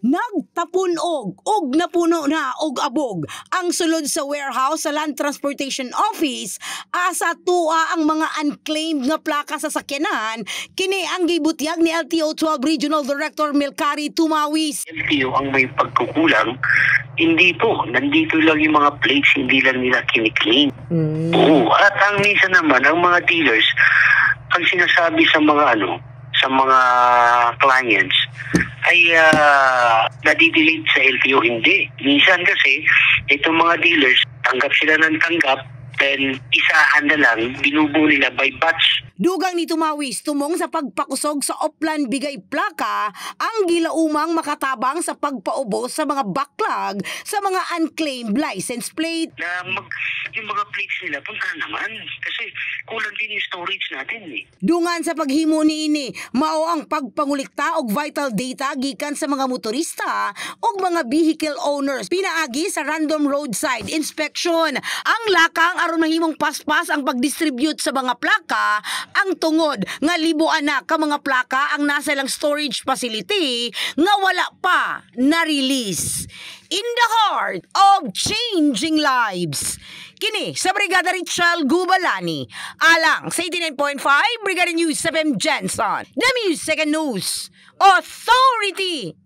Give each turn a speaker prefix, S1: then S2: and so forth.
S1: Nagtapunog og napuno na og abog ang sulod sa warehouse sa Land Transportation Office asa tua ang mga unclaimed nga plaka sa sakyanan kini ang gibutyag ni LTO 12 Regional Director Melcari Tumawis.
S2: LTO ang may pagkukulang, hindi po, nandito lang yung mga plates, hindi lang nila kiniklaim. Oo, at ang minsan naman ang mga dealers ang sinasabi sa mga sa mga clients ay nadidelete sa LTO. Hindi. Minsan kasi, itong mga dealers, tanggap sila ng tanggap, then isahan na lang, binubuo nila by batch.
S1: Dugang ni Tumawis tumong sa pagpakusog sa Oplan Bigay Plaka ang gilaumang makatabang sa pagpaubos sa mga backlog sa mga unclaimed license plate.
S2: Na yung mga plates nila, punta naman. Kasi kulang din yung storage natin eh.
S1: Dungan sa paghimo niini, mao ang pagpangulikta og vital data gikan sa mga motorista og mga vehicle owners pinaagi sa random roadside inspection. Ang lakang aron mahimong paspas ang pagdistribute sa mga plaka, ang tungod nga libuan na ka mga plaka ang nasa lang storage facility nga wala pa na-release. In the heart of changing lives. Kini sa Brigada Richel Gubalani, alang sa 89.5 Brigada News 7 Jensen, the Music and News Authority.